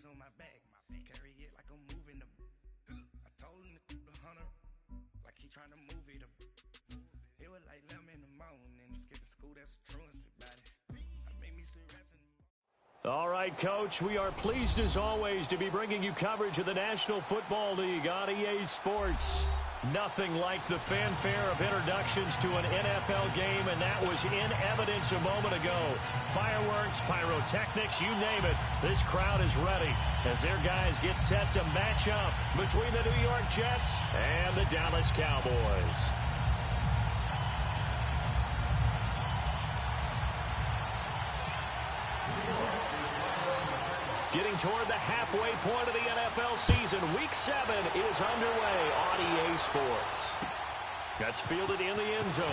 On my back, carry it like I'm moving the. I told him to the hunter, like he trying to move it up. It was like 11 in the morning, skipping school, that's a truancy about it. I made me some rest. All right, Coach, we are pleased as always to be bringing you coverage of the National Football League on EA Sports. Nothing like the fanfare of introductions to an NFL game, and that was in evidence a moment ago. Fireworks, pyrotechnics, you name it. This crowd is ready as their guys get set to match up between the New York Jets and the Dallas Cowboys. Getting toward the halfway point of the NFL season, Week 7 is underway on EA Sports. That's fielded in the end zone.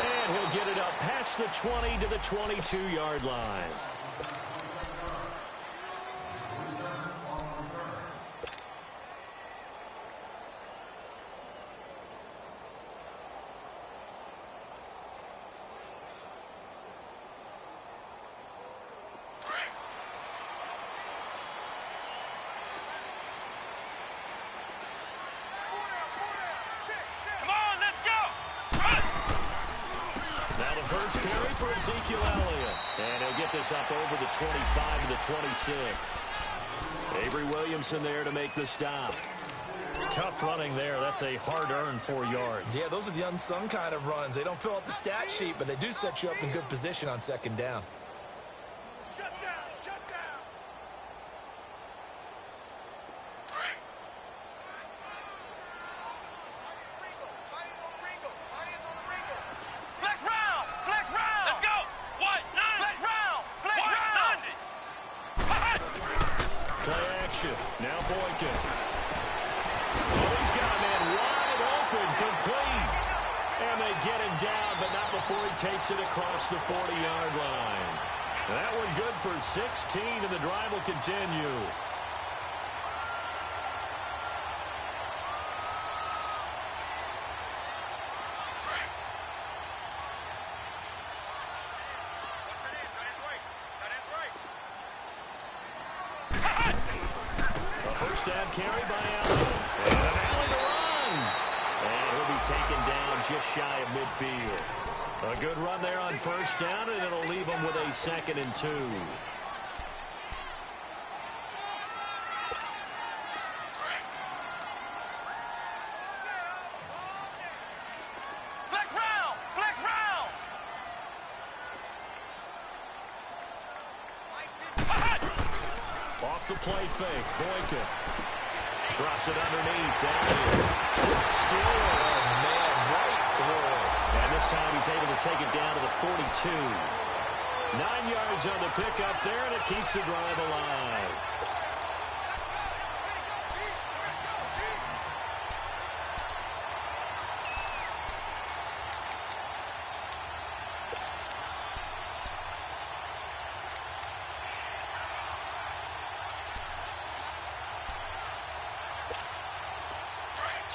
And he'll get it up past the 20 to the 22-yard line. First carry for Ezekiel Elliott. And he'll get this up over the 25 to the 26. Avery Williamson there to make the stop. Tough running there. That's a hard-earned 4 yards. Yeah, those are the unsung kind of runs. They don't fill up the stat sheet, but they do set you up in good position on second down. Shut down, shut down. Now Boykin. Oh, he's got a man wide open, complete. And they get him down, but not before he takes it across the 40-yard line. That one good for 16, and the drive will continue. Down carry by Allen. And an alley to run. And he'll be taken down just shy of midfield. A good run there on first down, and it'll leave him with a 2nd and 2. Flex round! Flex round! Off the play fake, Boykin. Drops it underneath, down here. Truck steal. Oh, man, right through it. And this time he's able to take it down to the 42. 9 yards on the pickup there, and it keeps the drive alive.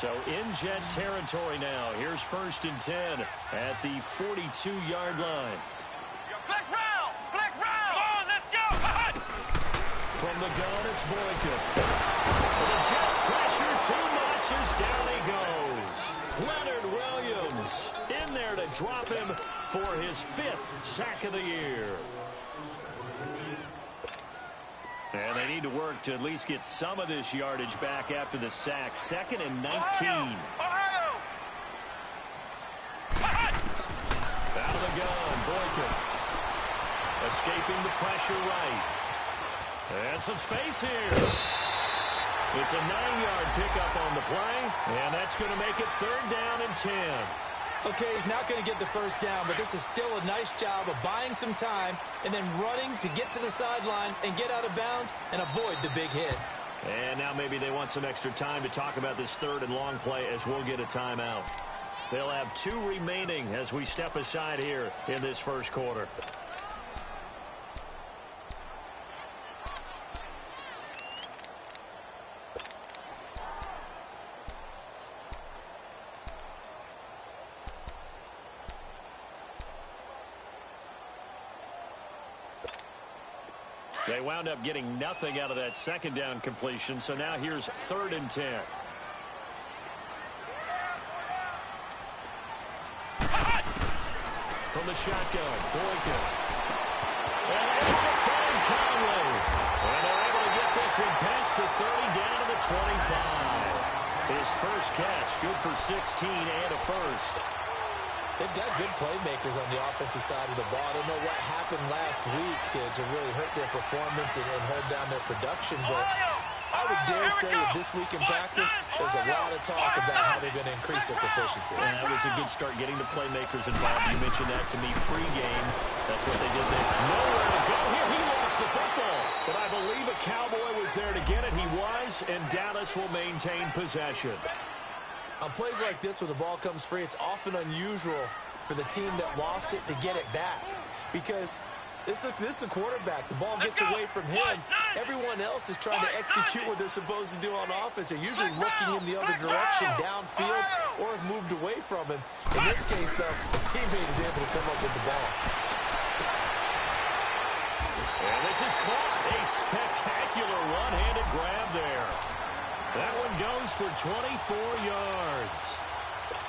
So in Jet territory now. Here's 1st and 10 at the 42-yard line. Flex round! Flex round! Come on, let's go! From the gun, it's Boykin. The Jets pressure too much as down he goes. Leonard Williams in there to drop him for his 5th sack of the year. And they need to work to at least get some of this yardage back after the sack. 2nd and 19. Ohio! Out of the gun, Boykin. Escaping the pressure right. And some space here. It's a 9-yard pickup on the play, and that's going to make it 3rd down and 10. Okay, he's not going to get the first down, but this is still a nice job of buying some time and then running to get to the sideline and get out of bounds and avoid the big hit. And now maybe they want some extra time to talk about this 3rd and long play as we'll get a timeout. They'll have 2 remaining as we step aside here in this first quarter. They wound up getting nothing out of that 2nd down completion, so now here's 3rd and 10. From the shotgun, Boykin. And able to find Conley. And they're able to get this one past the 30 down to the 25. His first catch, good for 16 and a first. They've got good playmakers on the offensive side of the ball. I don't know what happened last week to really hurt their performance and hold down their production, but I would dare say that this week in practice, there's a lot of talk about how they're going to increase their proficiency. And that was a good start getting the playmakers involved. You mentioned that to me pregame. That's what they did there. Nowhere to go here. He lost the football. But I believe a Cowboy was there to get it. He was, and Dallas will maintain possession. On plays like this, when the ball comes free, it's often unusual for the team that lost it to get it back. Because this is the quarterback. The ball gets away from him. Everyone else is trying to execute what they're supposed to do on offense. They're usually looking in the other direction, downfield, or have moved away from him. In this case, though, the teammate is able to come up with the ball. And this is caught. A spectacular one-handed grab there. That one goes for 24 yards.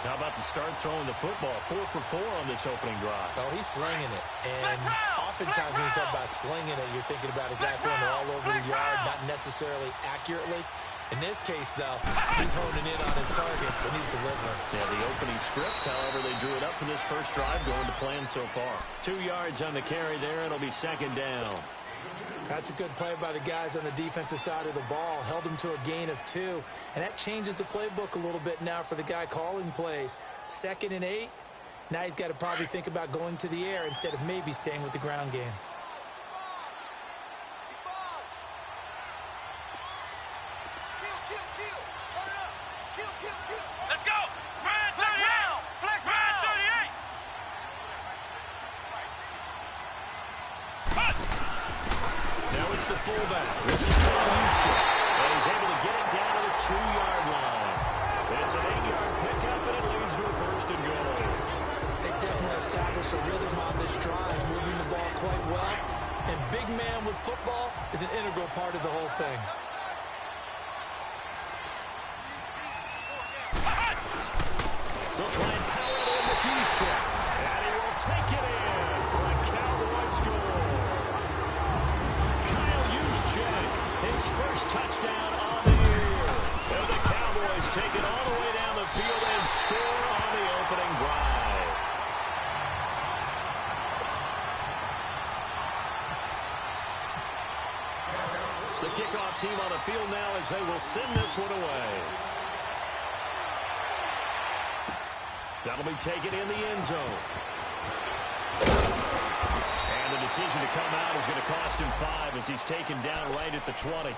How about the start throwing the football? 4 for 4 on this opening drive. Oh, he's slinging it. And oftentimes when you talk about slinging it, you're thinking about a guy throwing it all over the yard, not necessarily accurately. In this case, though, he's honing in on his targets, and he's delivering. Yeah, the opening script, however, they drew it up for this first drive, going to plan so far. 2 yards on the carry there. It'll be 2nd down. That's a good play by the guys on the defensive side of the ball. Held him to a gain of 2. And that changes the playbook a little bit now for the guy calling plays. 2nd and 8. Now he's got to probably think about going to the air instead of maybe staying with the ground game. Let's go! Red 38! Flex red 38! Now it's the fullback. This is and he's able to get it down to the 2-yard line. It's an 8-yard pickup, and it leads to a 1st and goal. They definitely established a rhythm on this drive, moving the ball quite well. And big man with football is an integral part of the whole thing. They'll try and power it in with Houston. And he will take it in for a Cowboy score. His first touchdown on the year. And the Cowboys take it all the way down the field and score on the opening drive. The kickoff team on the field now as they will send this one away. That'll be taken in the end zone. The decision to come out is going to cost him 5 as he's taken down right at the 20.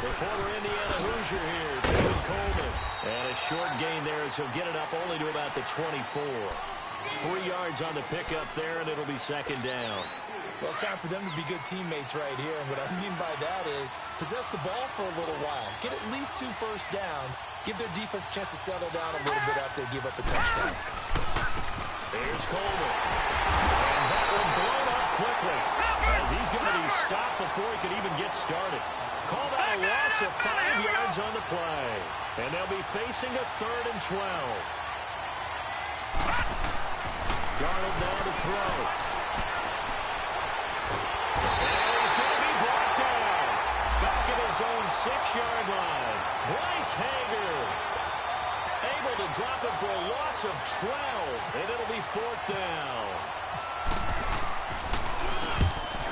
The former Indiana Hoosier here, David Coleman. And a short gain there as he'll get it up only to about the 24. 3 yards on the pickup there, and it'll be 2nd down. Well, it's time for them to be good teammates right here. And what I mean by that is possess the ball for a little while. Get at least 2 first downs. Give their defense a chance to settle down a little bit after they give up a touchdown. Here's Coleman. And that one blown loss of 5 yards on the play. And they'll be facing a 3rd and 12. Darnold now to throw. And he's going to be brought down. Back at his own 6-yard line. Bryce Hager able to drop it for a loss of 12. And it'll be 4th down.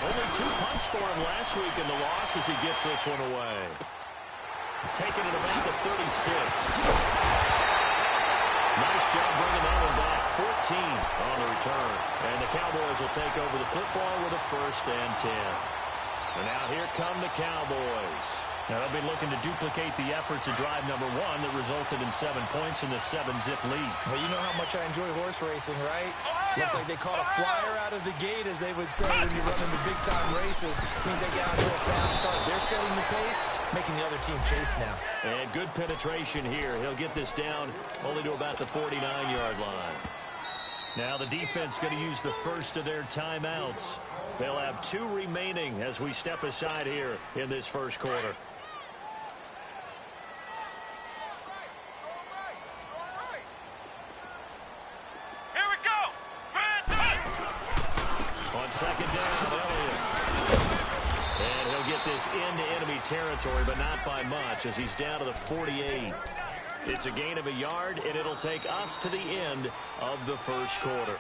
Only 2 punts for him last week in the loss as he gets this one away. Taking it about the 36. Nice job bringing that one back. 14 on the return. And the Cowboys will take over the football with a 1st and 10. And now here come the Cowboys. Now they'll be looking to duplicate the efforts of drive number 1 that resulted in 7 points in the 7-zip lead. Well, you know how much I enjoy horse racing, right? Looks like they caught a flyer out of the gate, as they would say when you're running the big-time races. Means they get out to a fast start. They're setting the pace, making the other team chase now. And good penetration here. He'll get this down only to about the 49-yard line. Now the defense going to use the first of their timeouts. They'll have 2 remaining as we step aside here in this first quarter. Here we go. On 2nd down, Elliott. And he'll get this into enemy territory, but not by much as he's down to the 48. It's a gain of a yard, and it'll take us to the end of the first quarter.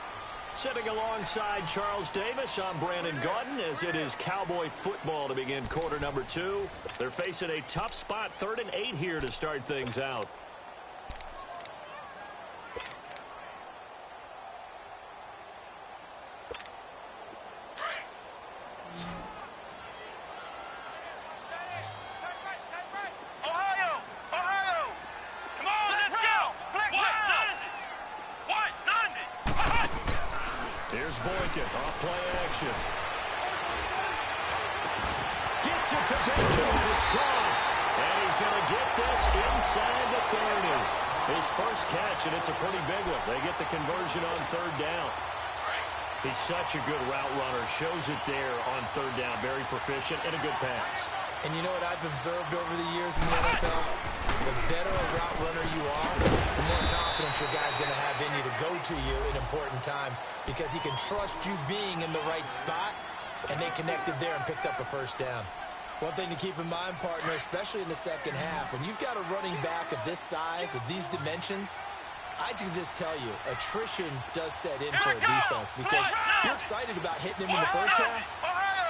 Sitting alongside Charles Davis, I'm Brandon Gaudin, as it is Cowboy football to begin quarter number 2. They're facing a tough spot, 3rd and 8 here to start things out. Off play action. Gets it to Benjamin. It's caught. And he's going to get this inside the 30. His first catch, and it's a pretty big one. They get the conversion on 3rd down. He's such a good route runner. Shows it there on 3rd down. Very proficient and a good pass. And you know what I've observed over the years in the NFL? The better a route runner you are, the more confidence your guy's going to have in you to go to you in important times, because he can trust you being in the right spot, and they connected there and picked up a 1st down. One thing to keep in mind, partner, especially in the second half, when you've got a running back of this size, of these dimensions, I can just tell you, attrition does set in for a defense, because you're excited about hitting him in the first half.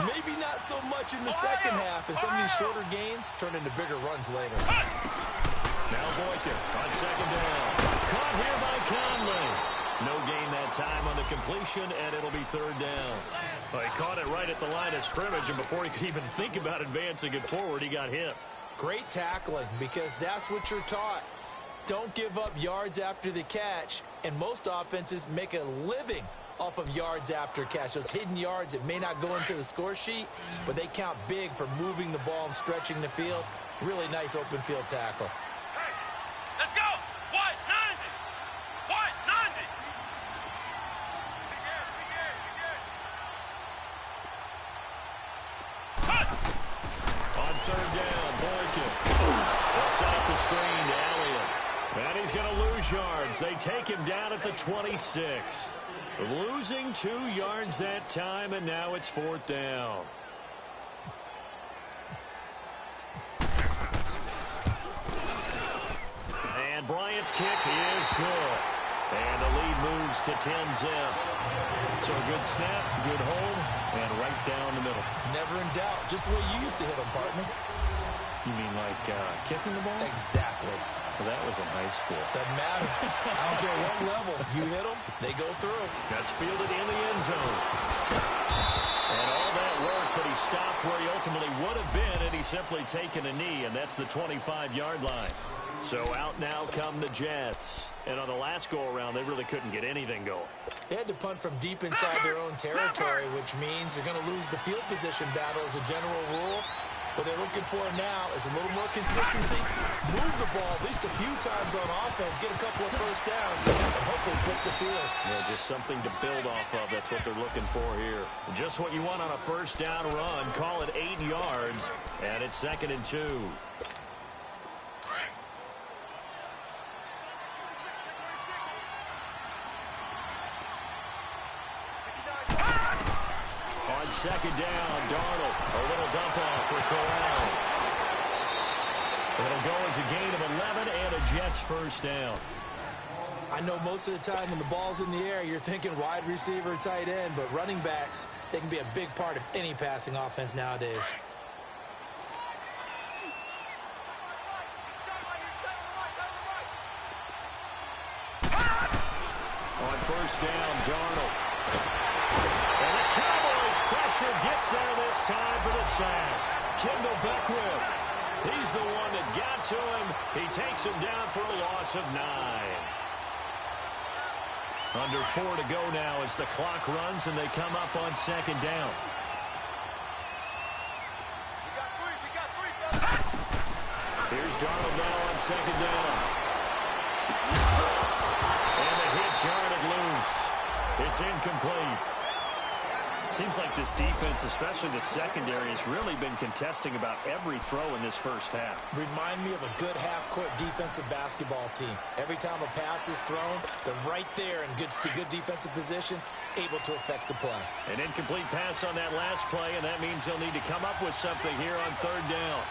Maybe not so much in the second half, and some of these shorter gains turn into bigger runs later. Now Boykin on 2nd down. Caught here by Conley. No gain that time on the completion, and it'll be 3rd down. Well, he caught it right at the line of scrimmage, and before he could even think about advancing it forward, he got hit. Great tackling, because that's what you're taught. Don't give up yards after the catch, and most offenses make a living off of yards after catch. Those hidden yards that may not go into the score sheet, but they count big for moving the ball and stretching the field. Really nice open field tackle. Hey, let's go. What? 90. What? 90. On 3rd down, Boykin. They'll set up the screen to Elliott. And he's going to lose yards. They take him down at the 26. Losing 2 yards that time, and now it's 4th down. And Bryant's kick is good. And the lead moves to 10-zip. So a good snap, good hold, and right down the middle. Never in doubt. Just the way you used to hit them, partner. You mean like kicking the ball? Exactly. Well, that was in high school. Doesn't matter. I don't care what level. You hit them, they go through. That's fielded in the end zone. And all that work, but he stopped where he ultimately would have been, and he's simply taken a knee, and that's the 25-yard line. So out now come the Jets. And on the last go-around, they really couldn't get anything going. They had to punt from deep inside their own territory, which means they're going to lose the field position battle as a general rule. What they're looking for now is a little more consistency. Move the ball at least a few times on offense, get a couple of first downs, and hopefully flip the field. Yeah, just something to build off of. That's what they're looking for here. Just what you want on a first down run. Call it 8 yards, and it's 2nd and 2. second down. Darnold, a little dump off for Corral. It'll go as a gain of 11 and a Jets first down. I know most of the time when the ball's in the air, you're thinking wide receiver, tight end, but running backs, they can be a big part of any passing offense nowadays. On first down, Darnold. And the Cowboys pressure gets there this time for the sack. Kendall Beckwith. He's the one that got to him. He takes him down for a loss of 9. Under 4 to go now as the clock runs and they come up on second down. Here's Darnold now on second down. And the hit jarred it loose. It's incomplete. Seems like this defense, especially the secondary, has really been contesting about every throw in this first half. Remind me of a good half-court defensive basketball team. Every time a pass is thrown, they're right there in good defensive position, able to affect the play. An incomplete pass on that last play, and that means they'll need to come up with something here on third down.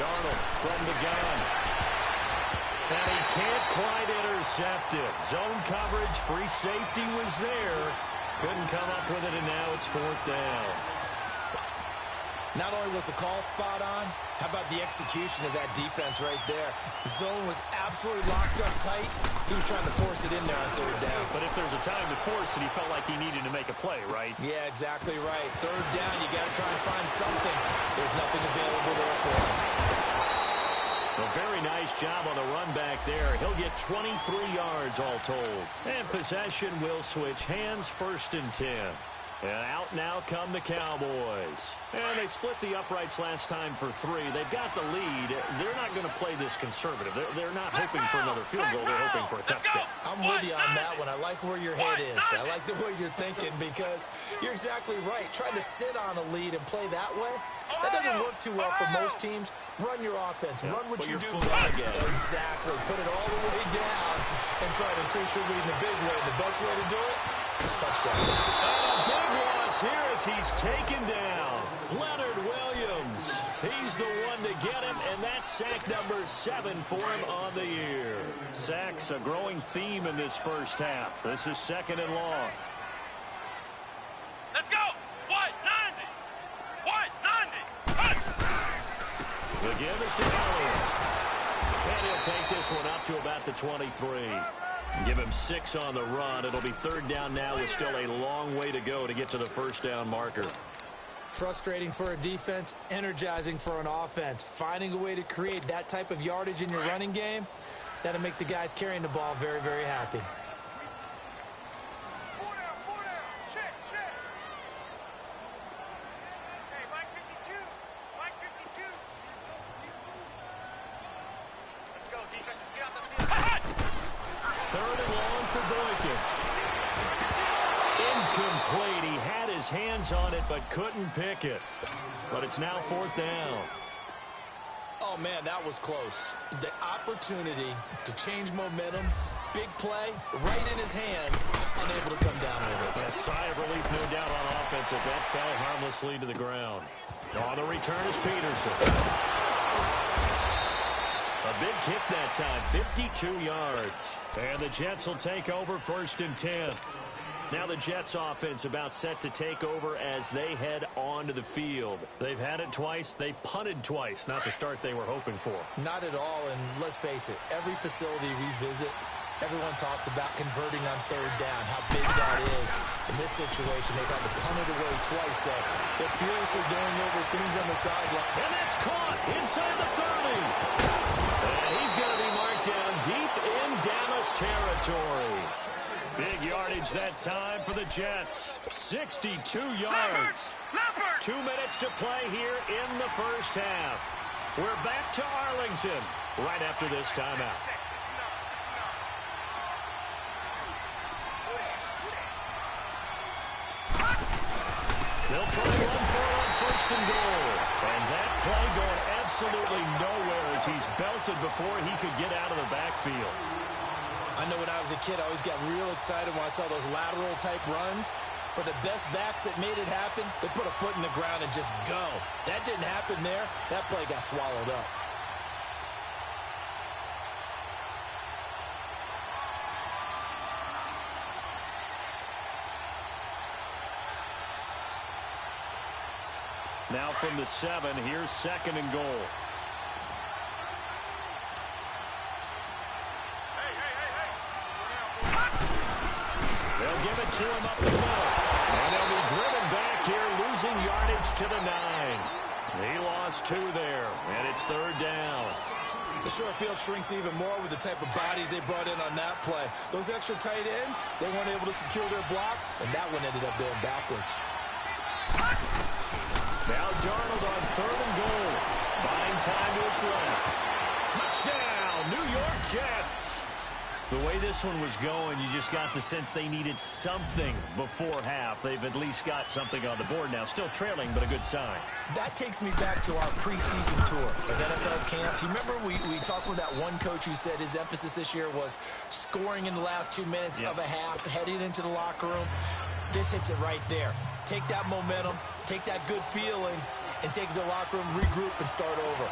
Darnold from the gun. And he can't quite intercept it. Zone coverage, free safety was there. Couldn't come up with it, and now it's fourth down. Not only was the call spot on, how about the execution of that defense right there? The zone was absolutely locked up tight. He was trying to force it in there on third down. But if there's a time to force it, he felt like he needed to make a play, right? Yeah, exactly right. Third down, you got to try and find something. There's nothing available there for him. A very nice job on the run back there. He'll get 23 yards all told. And possession will switch hands, 1st and 10. And out now come the Cowboys. And they split the uprights last time for 3. They've got the lead. They're not going to play this conservative. They're not hoping for another field goal. They're hoping for a touchdown. I'm with you on that one. I like where your head is. I like the way you're thinking because you're exactly right. Trying to sit on a lead and play that way, that doesn't work too well for most teams. Run your offense. Yeah, run what you do best. Exactly. Put it all the way down and try to increase your lead in a big way. The best way to do it, touchdowns. And a big loss here as he's taken down. Leonard Williams. He's the one to get him, and that's sack number 7 for him on the year. Sacks a growing theme in this first half. This is 2nd and long. Let's go. What? 90. What? 90. The give is to Elliott. And he'll take this one up to about the 23. Give him 6 on the run. It'll be 3rd down now with still a long way to go to get to the first down marker. Frustrating for a defense, energizing for an offense. Finding a way to create that type of yardage in your running game, that'll make the guys carrying the ball very, very happy. Hands on it, but couldn't pick it. But it's now 4th down. Oh, man, that was close. The opportunity to change momentum, big play, right in his hands, unable to come down with it. A sigh of relief, no doubt, on offense if that fell harmlessly to the ground. On the return is Peterson. A big kick that time, 52 yards. And the Jets will take over 1st and 10. Now the Jets offense about set to take over as they head onto the field. They've had it twice. They've punted twice. Not the start they were hoping for. Not at all, and let's face it, every facility we visit, everyone talks about converting on 3rd down, how big that is. In this situation, they've had to punt it away twice, so they're furiously going over things on the sideline. And that's caught inside the 30. And he's going to be marked down deep in Dallas territory. Big yardage that time for the Jets. 62 yards. 2 minutes to play here in the first half. We're back to Arlington right after this timeout. They'll try to run for it on 1st and goal. And that play going absolutely nowhere as he's belted before he could get out of the backfield. I know when I As a kid, I always got real excited when I saw those lateral-type runs. But the best backs that made it happen, they put a foot in the ground and just go. That didn't happen there. That play got swallowed up. Now from the 7, here's 2nd and goal. They'll give it to him up the middle. And they'll be driven back here, losing yardage to the 9. He lost 2 there, and it's 3rd down. The short field shrinks even more with the type of bodies they brought in on that play. Those extra tight ends, they weren't able to secure their blocks, and that one ended up going backwards. Now Darnold on 3rd and goal. Buying time to his left. Touchdown, New York Jets. The way this one was going, you just got the sense they needed something before half. They've at least got something on the board now. Still trailing, but a good sign. That takes me back to our preseason tour of NFL camps. You remember we talked with that one coach who said his emphasis this year was scoring in the last 2 minutes of a half, heading into the locker room. This hits it right there. Take that momentum, take that good feeling, and take it to the locker room, regroup, and start over.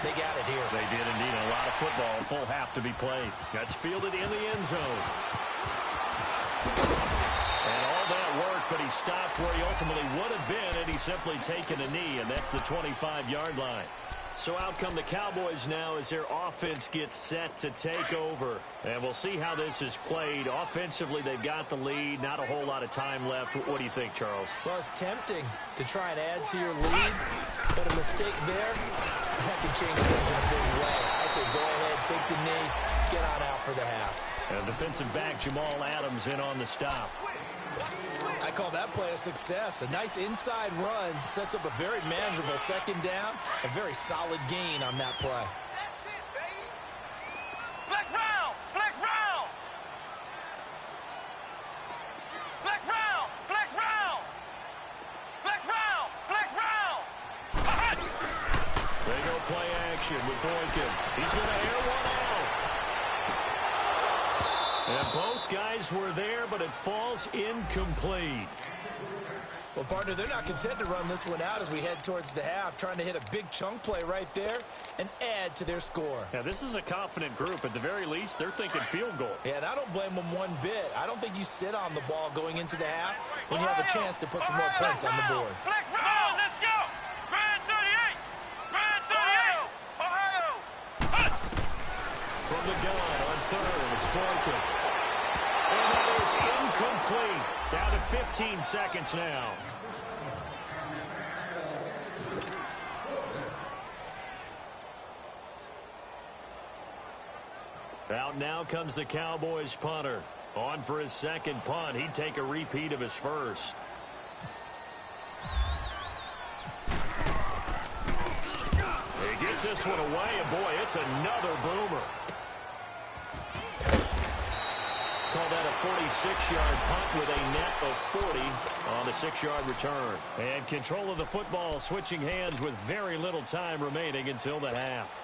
They got it here. They did indeed. A lot of football, full half to be played. That's fielded in the end zone. And all that work, but he stopped where he ultimately would have been, and he's simply taken a knee, and that's the 25-yard line. So out come the Cowboys now as their offense gets set to take over. And we'll see how this is played. Offensively, they've got the lead. Not a whole lot of time left. What do you think, Charles? Well, it's tempting to try and add to your lead, but a mistake there, that can change things in a big way. I say go ahead, take the knee, get on out for the half. And defensive back Jamal Adams in on the stop. I call that play a success. A nice inside run sets up a very manageable 2nd down. A very solid gain on that play. That's it, baby. Flex round! Flex round! Flex round! Flex round! Flex round! Flex round! They go play action with Boykin. He's going to air one out. And both guys were there, but it falls incomplete. Well, partner, they're not content to run this one out as we head towards the half, trying to hit a big chunk play right there and add to their score. Now, this is a confident group. At the very least, they're thinking field goal. Yeah, and I don't blame them one bit. I don't think you sit on the ball going into the half when you have a chance to put some more points on the board. Flex round! Let's go! Grand 38! Grand 38! Ohio! From the gun on 3rd, it's Boykin. And that is incomplete. Down to 15 seconds now. Out now comes the Cowboys punter. On for his 2nd punt. He'd take a repeat of his first. He gets this one away, and boy, it's another boomer. Call that a 46-yard punt with a net of 40 on the 6-yard return. And control of the football switching hands with very little time remaining until the half.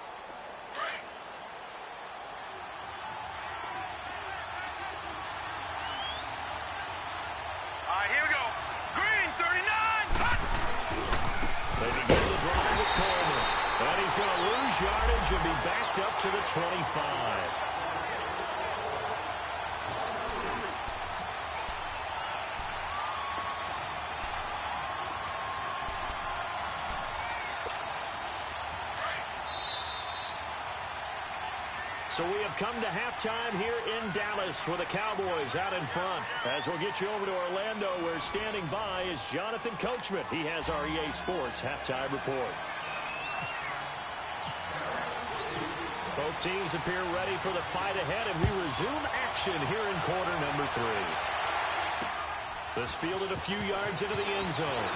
All right, here we go. Green 39. They begin the drive with Coleman. And he's going to lose yardage and be backed up to the 25. So we have come to halftime here in Dallas with the Cowboys out in front. As we'll get you over to Orlando, where standing by is Jonathan Coachman. He has our EA Sports halftime report. Both teams appear ready for the fight ahead, and we resume action here in quarter number 3. This fielded a few yards into the end zone.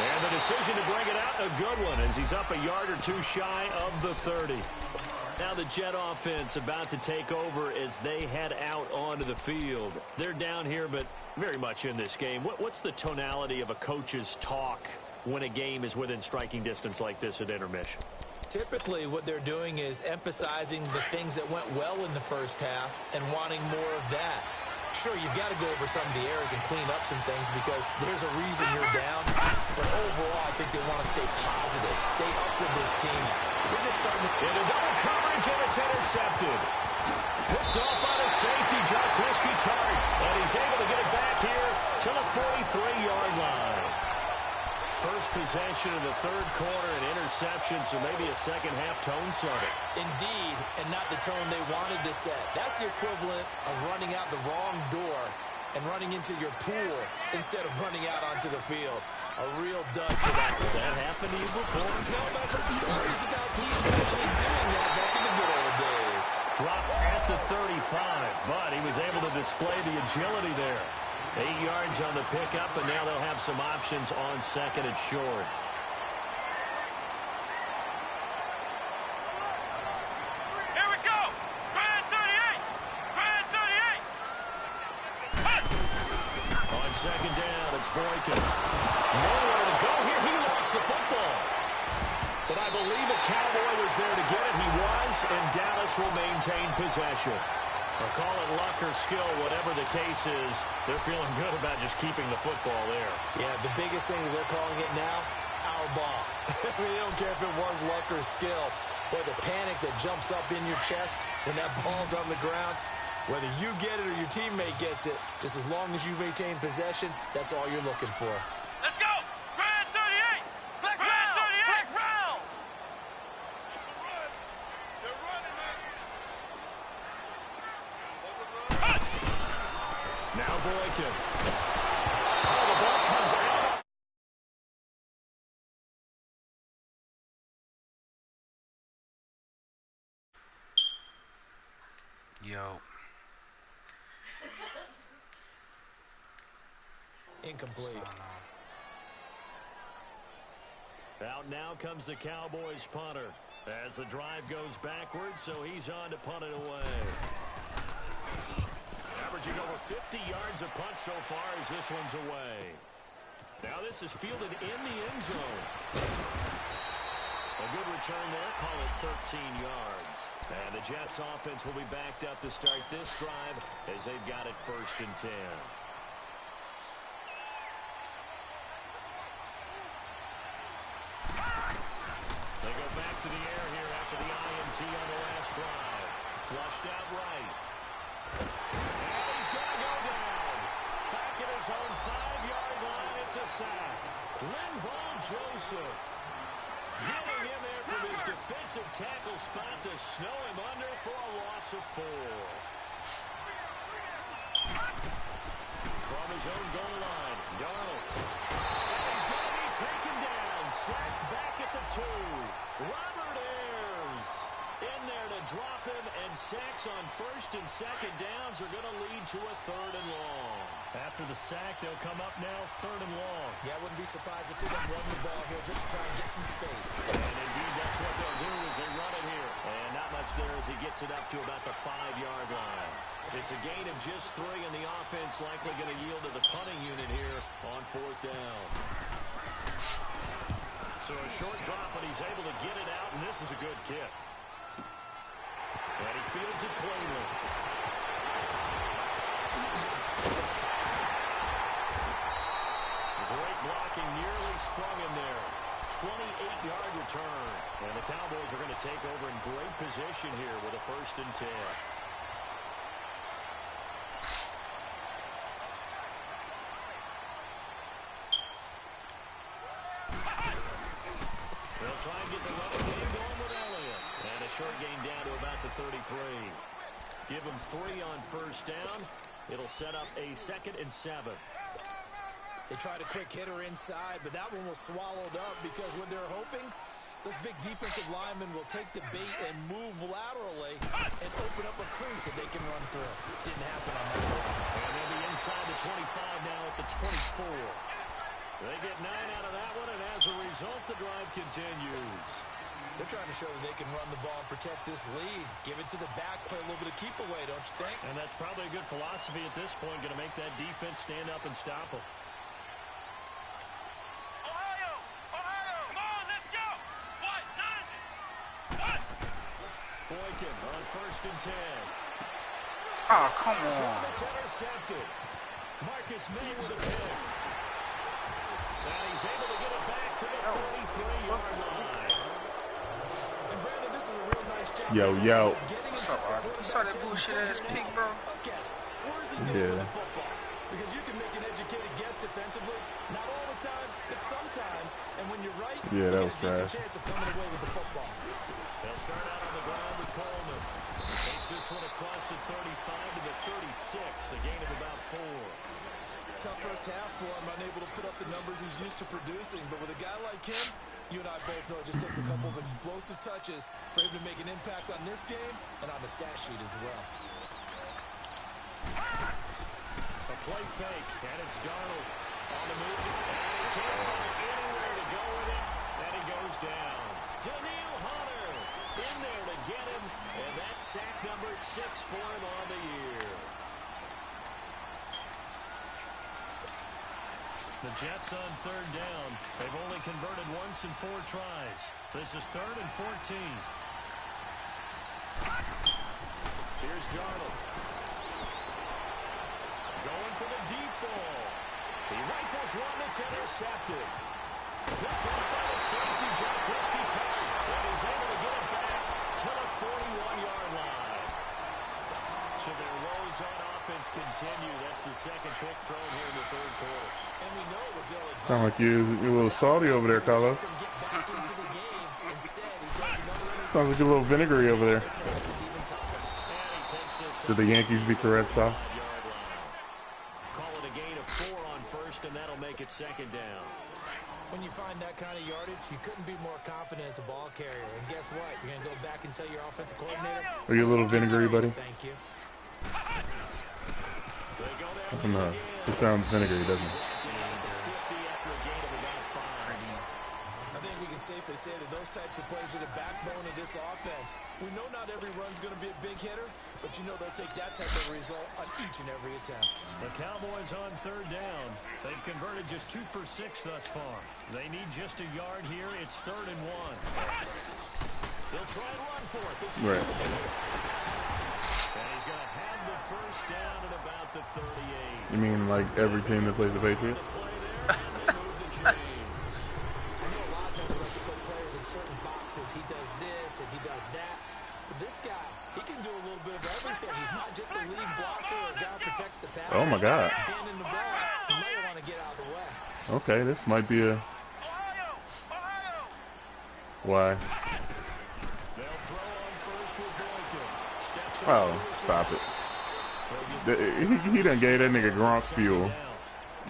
And the decision to bring it out, a good one, as he's up a yard or two shy of the 30. Now the Jet offense about to take over as they head out onto the field. They're down here, but very much in this game. What's the tonality of a coach's talk when a game is within striking distance like this at intermission? Typically, what they're doing is emphasizing the things that went well in the first half and wanting more of that. Sure, you've got to go over some of the errors and clean up some things because there's a reason you're down. But overall, I think they want to stay positive, stay up with this team. We're just starting to... Into double coverage, and it's intercepted. Picked off by the safety, Jarquiski Tart. And he's able to get it back here to the 43-yard line. First possession of the third quarter, an interception, so maybe a second-half tone setter. Indeed, and not the tone they wanted to set. That's the equivalent of running out the wrong door and running into your pool instead of running out onto the field. A real dud for that. Has that happened to you before? No, but I've heard stories about teams actually doing that back in the good old days. Dropped at the 35, but he was able to display the agility there. 8 yards on the pickup, and now they'll have some options on second and short. Here we go! Grand 38! Grand 38! On second down, it's Boykin. Nowhere to go here. He lost the football. But I believe a Cowboy was there to get it. He was, and Dallas will maintain possession. Or call it luck or skill, whatever the case is, they're feeling good about just keeping the football there. Yeah, the biggest thing that they're calling it now, our ball. They don't care if it was luck or skill. But the panic that jumps up in your chest when that ball's on the ground, whether you get it or your teammate gets it, just as long as you maintain possession, that's all you're looking for. Let's go! Grand 38! Flex round! Flex round! They're running, man! Now Boykin. Oh, the ball comes out. Yo. Incomplete. Out now comes the Cowboys punter as the drive goes backwards, so he's on to punt it away. Averaging over 50 yards a punt so far as this one's away. Now this is fielded in the end zone. A good return there, call it 13 yards. And the Jets offense will be backed up to start this drive as they've got it 1st and 10. They go back to the air here after the INT on the last drive. Flushed out right. And he's going to go down. Back at his own 5-yard line, it's a sack. Linval Joseph getting in there from his defensive tackle spot to snow him under for a loss of 4. From his own goal line, Darnold. And he's going to be taken down. Sacked back at the 2. Robert Ayers in there to drop him, and sacks on 1st and 2nd downs are going to lead to a 3rd and long. After the sack, they'll come up now 3rd and long. Yeah, I wouldn't be surprised to see them run the ball here just to try and get some space. And indeed, that's what they'll do as they run it here. And not much there as he gets it up to about the 5-yard line. It's a gain of just 3, and the offense likely going to yield to the punting unit here on 4th down. So a short drop, but he's able to get it out, and this is a good kick. And he fields it cleanly. Great blocking, nearly sprung him there. 28-yard return. And the Cowboys are going to take over in great position here with a 1st and 10. They'll try and get the running game going with Elliott. And a short gain down to about the 33. Give him 3 on 1st down. It'll set up a 2nd and 7. They tried a quick hitter inside, but that one was swallowed up because what they're hoping, those big defensive linemen will take the bait and move laterally and open up a crease that they can run through. Didn't happen on that one. And they'll be inside the 25 now at the 24. They get 9 out of that one, and as a result, the drive continues. They're trying to show that they can run the ball and protect this lead. Give it to the backs, play a little bit of keep away, don't you think? And that's probably a good philosophy at this point, going to make that defense stand up and stop them. Ohio! Ohio! Come on, let's go! What? 90! Boykin on 1st and 10. Oh, come on. It's intercepted. Marcus May with a pick. And he's able to get it back to the 33-yard line. And Brandon, this is a real nice job. Yo. What's up, Art? You saw that bullshit ass pick, bro? Yeah. Because you can make an educated guess defensively, not all the time, but sometimes. And when you're right, Yeah, that was you get a decent trash. chance of coming away with the football. They'll start out on the ground with Coleman. Takes this one across the 35 to the 36, a gain of about 4. Tough first half for him, unable to put up the numbers he's used to producing. But with a guy like him, you and I both know it just takes a couple of explosive touches for him to make an impact on this game and on the stat sheet as well. A play fake, and it's Darnold on the move. And he can't find anywhere to go with it, and he goes down. Daniil Hunter in there to get him, and that's sack number 6 for him on the year. The Jets on 3rd down. They've only converted once in 4 tries. This is 3rd and 14. Here's Darnold. Going for the deep ball. He rifles one that's intercepted. Picked up by the safety, Jack Whiskey-Tuck. And he's able to get it back to the 41-yard line. So their woes on offense continue. That's the second pick thrown here in the 3rd quarter. And we know it was ill-advised. Sound like you're a little salty over there, Carlos. Sounds like you're a little vinegary over there. Did the Yankees beat the Red Sox? Call it a gain of 4 on 1st, and that'll make it 2nd down. When you find that kind of yardage, you couldn't be more confident as a ball carrier. And guess what? You're going to go back and tell your offensive coordinator. Are you a little vinegary, buddy? Thank you. I don't know. It sounds vinegary, doesn't it? I think we can safely say that those types of plays are the backbone of this offense. We know not every run's going to be a big hitter, but you know they'll take that type of result on each and every attempt. The Cowboys on 3rd down. They've converted just 2 for 6 thus far. They need just a yard here. It's 3rd and 1. They'll try and run for it. This is Right. And he's going to have the 1st down at about the 38. You mean like every team that plays the Patriots? He does this and he does that. But this guy, he can do a little bit of everything. He's not just a lead blocker or a guy who protects the pass. Oh my God. Handing the ball, he might want to get out of the way. Okay, this might be a... Why? They'll throw on 1st with Boykin. Oh, stop it. He done gave that nigga Gronk fuel.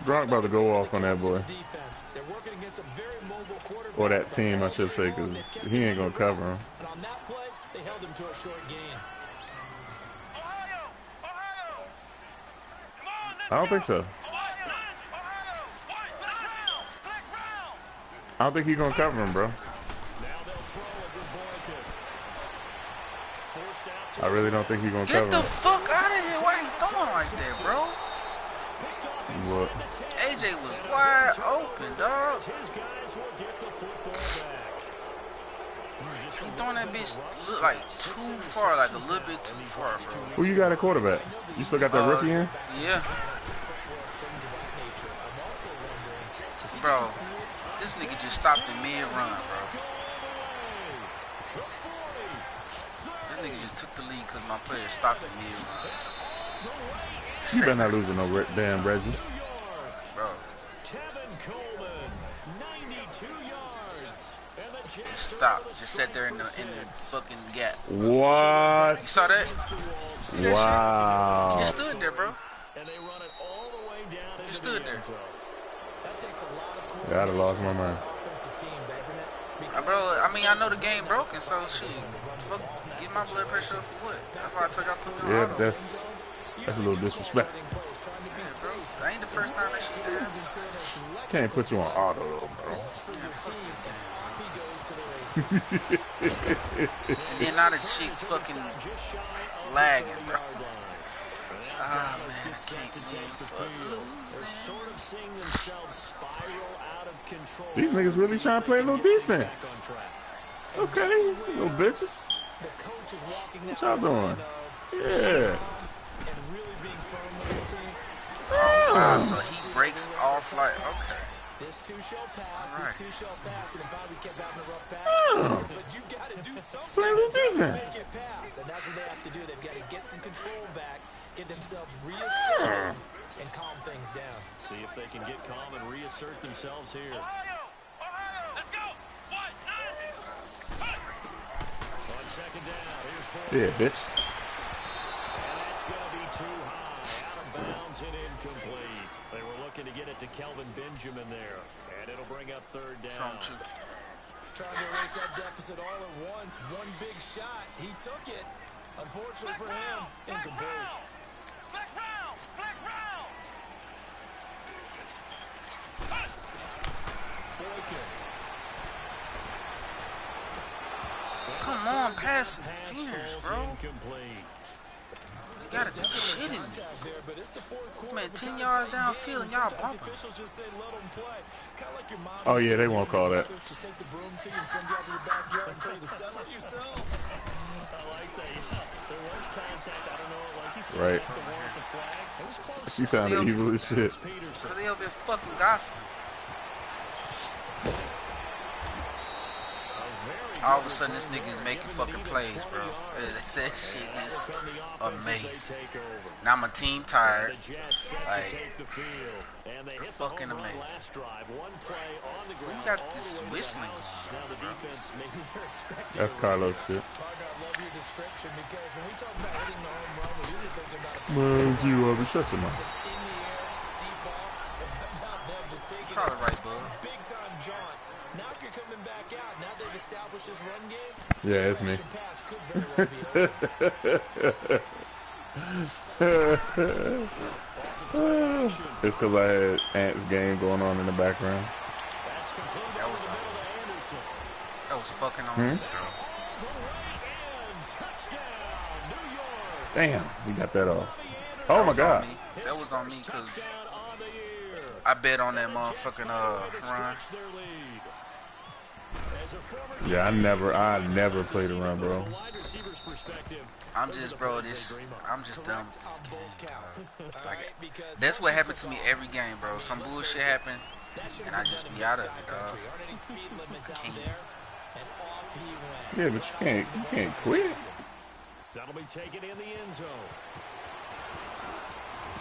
Gronk about to go off on that boy. They're working against a very mobile quarterback. Or that team, I should say, because he ain't going to cover him. And on that play, they held him to a short gain. I don't think so. I don't think he's going to cover him, bro. I really don't think he's going to cover him. Get the fuck out of here. Why you throwing like that, bro? What? AJ was wide open, dog. He throwing that bitch look like too far, like a little bit too far, bro. Who you got at quarterback? You still got that rookie in? Yeah. Bro, this nigga just stopped in mid-run, bro. This nigga just took the lead because my player stopped in mid-run. You better not lose no damn Reggie. Bro. Just stop. Just sat there in the fucking gap. What? You saw that? See that Wow. shit? He just stood there, bro. Just stood there. Yeah, I'd have lost my mind. Bro, I mean, I know the game broken, so shit. Fuck, get my blood pressure up for what? That's why I told y'all put me on Yeah, auto. that's a little disrespectful. Yeah, bro. That ain't the first time that shit happened. Can't put you on auto, though, bro. And then now the chick fucking lagging, bro. Ah, man, I can't These niggas really trying to play a little defense. Okay, little bitches. the coach is walking What that y'all line doing? of Yeah. and really being firm with his team. Oh, wow, so he breaks off like, okay. This two shall pass, All right. this two shall pass, and if I would kept having a rough patch, Oh. but you got to do something Play the to defense. make it pass, and that's what they have to do. They've got to get some control back, get themselves reasserted, and calm things down. See if they can get calm and reassert themselves here. Ohio! Ohio! Let's go! What? On second down, here's Boyd. Yeah, bitch. And that's going to be too high. Out of bounds and incomplete. They were looking to get it to Kelvin Benjamin there. And it'll bring up third down. Trying to erase that deficit all at once. One big shot. He took it. Unfortunately for him, incomplete. Flex round! Flex round! Come on, pass fingers, bro. Incomplete. You gotta be shitting me. Man, 10 yards downfield and y'all bumping. Oh yeah, they won't call that. I like that. There was contact. I don't know, like you said, Right. the one with the flag. It was close. She sounded evil as shit. So they over there fucking gossiping. All of a sudden, this nigga is making fucking plays, bro. That shit is amazing. Now my team tired. Like, fucking amazing. We got this whistling. That's Carlos shit. Man, you shut your mouth. Probably right, bud. Big time jaunt. Now if you're coming back out, now they've established this run game. Yeah, it's me. Pass could very well be It's because I had Ant's game going on in the background. That was fucking on me, bro. Damn, we got that off. Oh my god. That was on me because I bet on that motherfucking run. Yeah, I never played a run, bro. I'm just done with this game. Like, that's what happens to me every game, bro. Some bullshit happen, and I just be out of it, dog. I can't. Yeah, but you can't quit. That'll be taken in the end zone.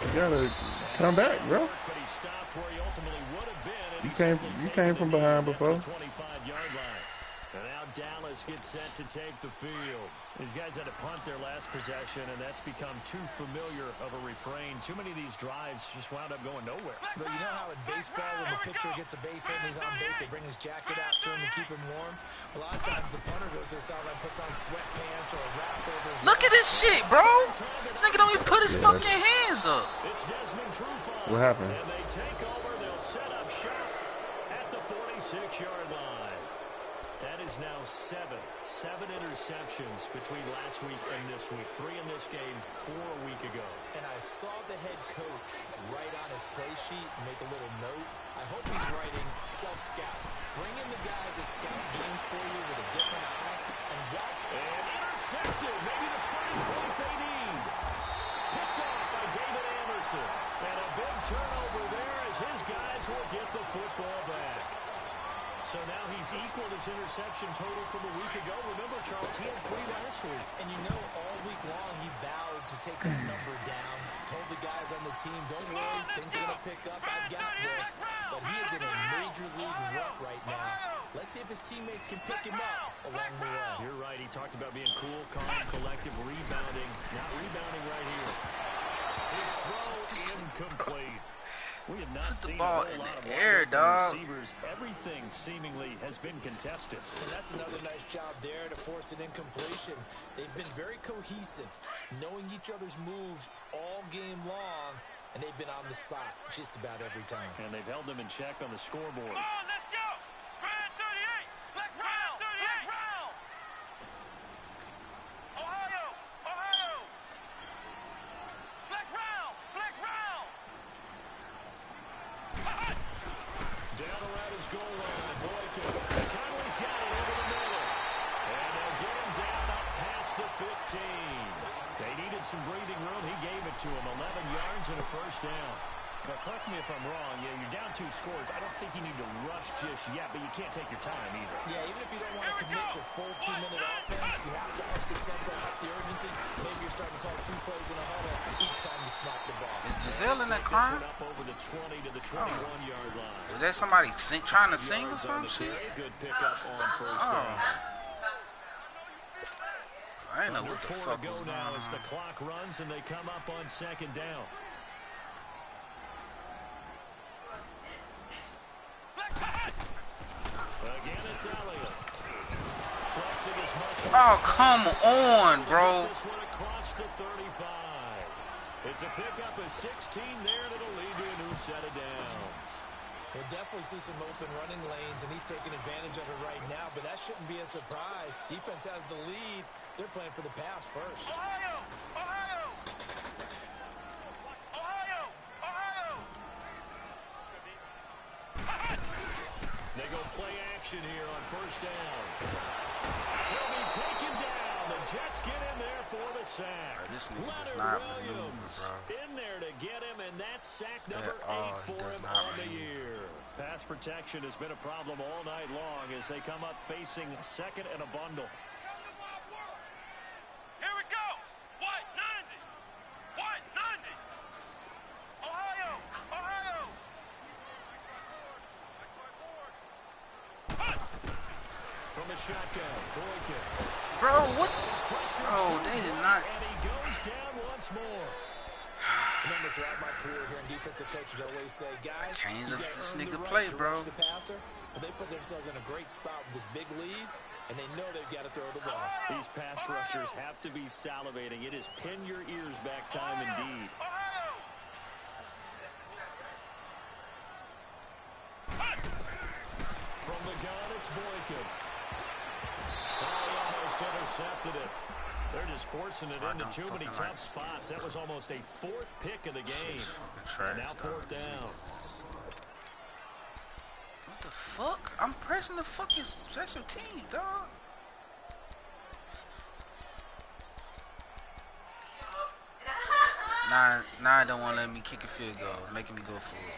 You gotta come back, bro. But he stopped where he ultimately would have been. You came from behind before. 25-yard line. And now Dallas gets set to take the field. These guys had to punt their last possession, and that's become too familiar of a refrain. Too many of these drives just wound up going nowhere. But you know how in baseball, when the pitcher gets a base hit and he's on base, they bring his jacket out to him to keep him warm? A lot of times the punter goes to the sideline, puts on sweatpants or a wrap over his Look at this shit, bro. This nigga don't even put his fucking hands up. It's Desmond Trufant. What happened? And they take over. They'll set up shop at the 46-yard line. That is now seven interceptions between last week and this week. 3 in this game, 4 a week ago. And I saw the head coach write on his play sheet and make a little note. I hope he's writing self-scout. Bring in the guys that scout games for you with a different eye. And what? And intercepted. Maybe the turning point they need. Picked off by David Anderson. And a big turnover there as his guys will get the football back. So now he's equaled his interception total from a week ago. Remember, Charles, he had 3 last week. And you know, all week long he vowed to take that number down. Told the guys on the team, don't worry, things are going to pick up. I've got this. But he is in a major league rut right now. Let's see if his teammates can pick him up along the way. You're right. He talked about being cool, calm, collective, rebounding. Not rebounding right here. His throw incomplete. We have not Put the seen ball a whole in lot the of air, dog. Receivers. Everything seemingly has been contested. And that's another nice job there to force an incompletion. They've been very cohesive, knowing each other's moves all game long, and they've been on the spot just about every time. And they've held them in check on the scoreboard. Come on, let's go! Brand 38! Flex round! Flex round! Ohio! Ohio! Flex round! Flex round! Down around his goal line. Boykin. Conley's got it over the middle. And they'll get him down up past needed some breathing room. He gave it to him. 11 yards and a first down. Now, correct me if I'm wrong. Yeah, you're down 2 scores. I don't think you need to rush just yet, but you can't take your time either. Yeah, even if you don't want to commit to full 2-minute offense, you have to up the tempo, up the urgency. Maybe you're starting to call 2 plays in a huddle each time you snap the ball. Is Giselle in that crime? Up over the 20 to the 21-yard line. Is that somebody trying to sing or some shit? Good pickup on first down. I didn't know what the fuck was going now on. As the clock runs and they come up on second down. Again, it's Elliott. Flexing his muscle. Oh, come on, bro. This one across the 35. It's a pickup of 16 there, and it'll lead to a new set of downs. We'll definitely see some open running lanes, and he's taking advantage of it right now, but that shouldn't be a surprise. Defense has the lead. They're playing for the pass first. Ohio! Ohio! Ohio! Ohio! They go play action here on first down. He'll be taken down. The Jets get in there for the sack. Bro, this nigga does not maneuver, bro. In there to get him, and that's sack number 8 for him on the year. Pass protection has been a problem all night long as they come up facing second and a bundle. Here we go! White 90! White 90! Ohio! Ohio! From the shotgun, Boykin. Bro, what? Bro, they did not. And he goes down once more. Remember, throughout my career here in defensive coaches, I always say, guys, Change you up gotta this earn nigga the right play, to bro. rush the passer, but they put themselves in a great spot with this big lead, and they know they've got to throw the ball. These pass rushers have to be salivating. It is pin your ears back time indeed. Ohio! From the gun, it's Boykin. Oh, he almost intercepted it. They're just forcing it into too many tough spots. That was almost a 4th pick of the game. And now 4th down. What the fuck? I'm pressing the fucking special team, dog. Nah, I don't want to let me kick a field goal, making me go for it.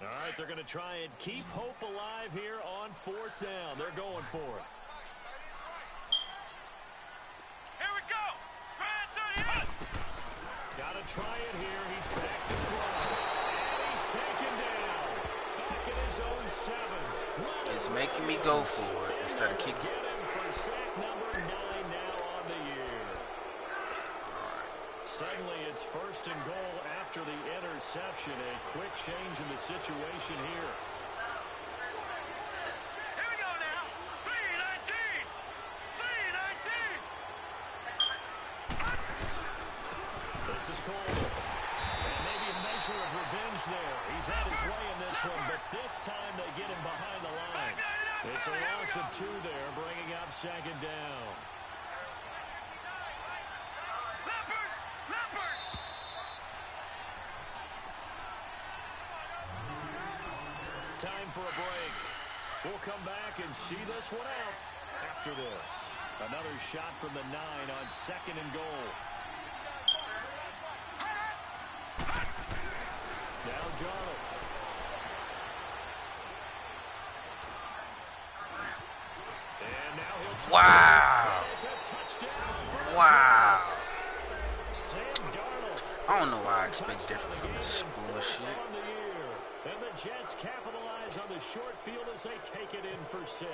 All right, they're going to try and keep hope alive here on 4th down. They're going for it. Here we go! Brand 38! Got to try it here. He's back to throw. And he's taken down. Back at his own 7. It's making me go for it instead of kicking. Get him for sack number 9 now on the year. Suddenly it's 1st and goal after the interception. A quick change in the situation here. Here we go now! 3-19! 3-19! This is Cole. And maybe a measure of revenge there. He's had his way in this one, but this time they get him behind the line. It's a loss of 2 there, bringing up 2nd down. Leopard! Leopard! Time for a break. We'll come back and see this one out after this. Another shot from the 9 on 2nd and goal. Now Darnold. And now he'll Wow. It's a touchdown for the Wow. Jets. Sam Darnold. I don't know why I expect different from this bullshit. On the year. And the Jets capitalize on the short field as they take it in for 6.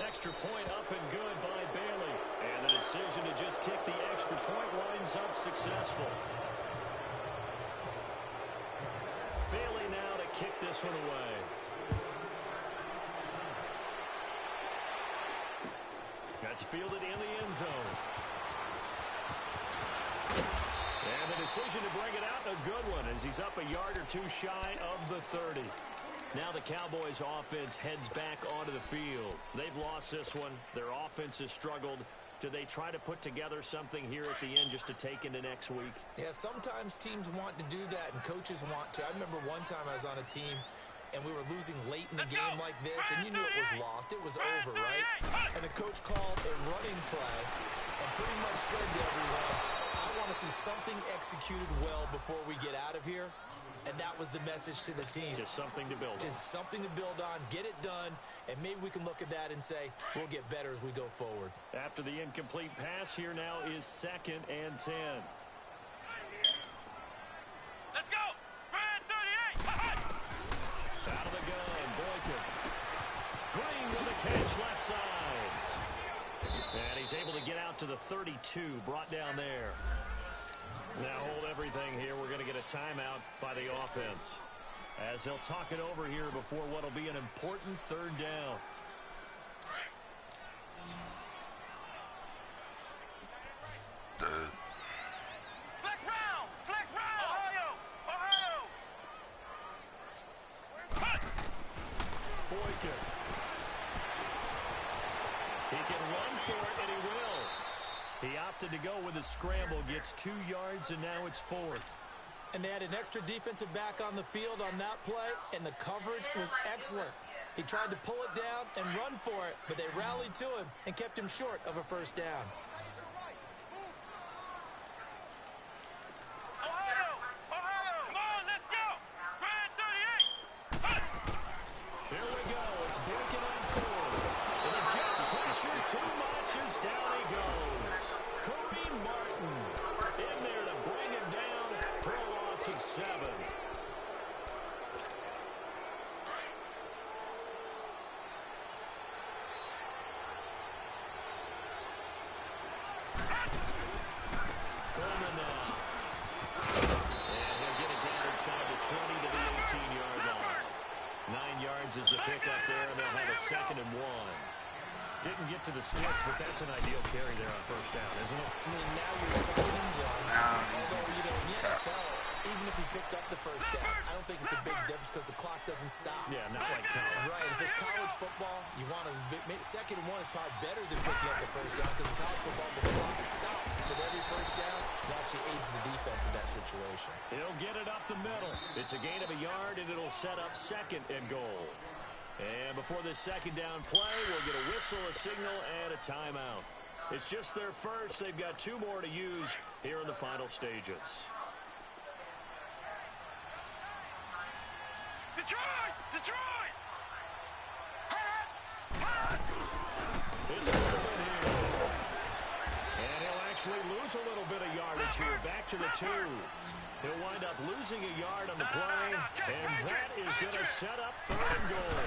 Extra point up and good by Bailey. And the decision to just kick the extra point winds up successful. Bailey now to kick this one away. That's fielded in the end zone. And the decision to bring it out, a good one, as he's up a yard or 2 shy of the 30. Now the Cowboys offense heads back onto the field. They've lost this one. Their offense has struggled. Do they try to put together something here at the end just to take into next week? Yeah, sometimes teams want to do that and coaches want to. I remember one time I was on a team and we were losing late in the game like this, and you knew it was lost. It was over, right? And the coach called a running play and pretty much said to everyone, I want to see something executed well before we get out of here. And that was the message to the team. Just something to build on. Just something to build on, get it done, and maybe we can look at that and say, we'll get better as we go forward. After the incomplete pass, here now is 2nd and 10. Let's go! Brand 38! Out of the gun, Boykin. Green with a catch left side. And he's able to get out to the 32, brought down there. Now hold everything here. We're going to get a timeout by the offense, as they'll talk it over here before what will be an important 3rd down. Flex round! Flex round! Ohio! Boykin. He can run for it, and he will. He opted to go with a scramble, gets 2 yards, and now it's 4th. And they had an extra defensive back on the field on that play, and the coverage was excellent. He tried to pull it down and run for it, but they rallied to him and kept him short of a 1st down. Ohio! Come on, let's go! Brand 38! Here we go. It's Boykin on 4th. And the Jets pressure too much as down he goes. Kareem Martin in there to bring him down for a loss of 7. Coleman now. And he'll get it down inside the 20 to the 18-yard line. 9 yards is the pickup there, and they'll have a 2nd and 1. Didn't get to the sticks, but that's an ideal carry there on 1st down, isn't it? I mean, now you're 2nd and 1. Now these So, niggas in the getting tough. NFL, even if he picked up the 1st down, I don't think it's a big difference because the clock doesn't stop. Yeah, not like college. Right, if it's college football, you want to 2nd and 1 is probably better than picking up the 1st down because in college football, the clock stops with every 1st down. It actually aids the defense in that situation. He'll get it up the middle. It's a gain of a yard, and it'll set up 2nd and goal. And before this 2nd down play, we'll get a whistle, a signal, and a timeout. It's just their first. They've got 2 more to use here in the final stages. Detroit! Detroit! It's Coleman here. And he'll actually lose a little bit of yardage here. Back to the 2. He'll wind up losing a yard on the play, and that is going to set up 3rd and goal.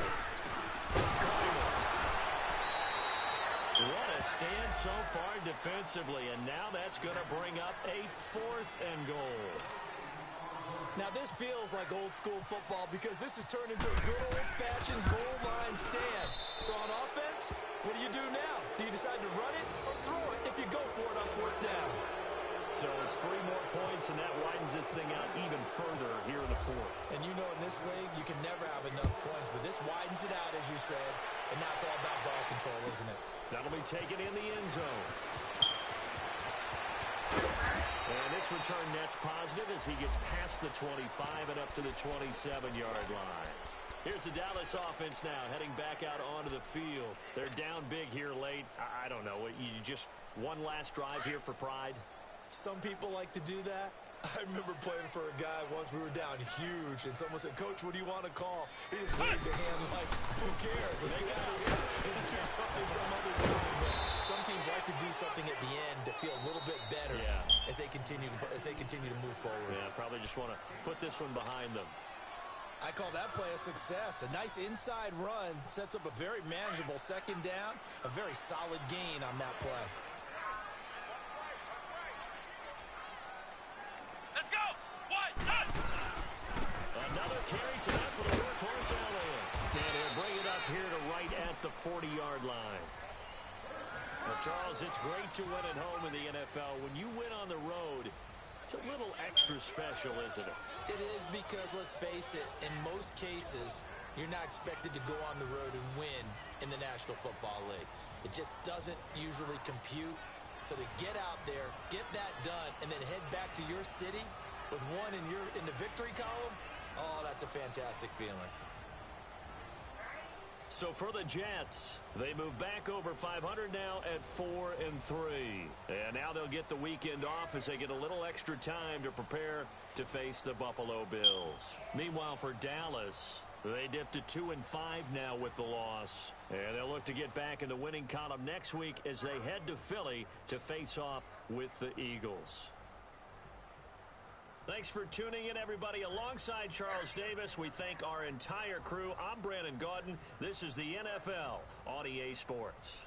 What a stand so far defensively, and now that's going to bring up a 4th and goal. Now, this feels like old school football because this has turned into a good old-fashioned goal line stand. So on offense, what do you do now? Do you decide to run it or throw it if you go for it on 4th down? So it's 3 more points, and that widens this thing out even further here in the 4th. And you know in this league, you can never have enough points, but this widens it out, as you said, and now it's all about ball control, isn't it? That'll be taken in the end zone. And this return net's positive as he gets past the 25 and up to the 27-yard line. Here's the Dallas offense now heading back out onto the field. They're down big here late. I don't know. You just one last drive here for pride? Some people like to do that. I remember playing for a guy once. We were down huge, and someone said, "Coach, what do you want to call?" He just waved a hand like, "Who cares? Let's get out of here and do something some other time." But some teams like to do something at the end to feel a little bit better as they continue to move forward. Yeah, probably just want to put this one behind them. I call that play a success. A nice inside run sets up a very manageable 2nd down. A very solid gain on that play. Let's go! What? None! Another carry tonight for the workhorse Elliott. And he'll bring it up here to right at the 40-yard line. Well, Charles, it's great to win at home in the NFL. When you win on the road, it's a little extra special, isn't it? It is because, let's face it, in most cases, you're not expected to go on the road and win in the National Football League. It just doesn't usually compute. So to get out there, get that done, and then head back to your city with one in the victory column, oh, that's a fantastic feeling. So for the Jets, they move back over 500 now at 4-3. And now they'll get the weekend off as they get a little extra time to prepare to face the Buffalo Bills. Meanwhile, for Dallas, they dipped to 2-5 now with the loss. And they'll look to get back in the winning column next week as they head to Philly to face off with the Eagles. Thanks for tuning in, everybody. Alongside Charles Davis, we thank our entire crew. I'm Brandon Gaudin. This is the NFL on EA Sports.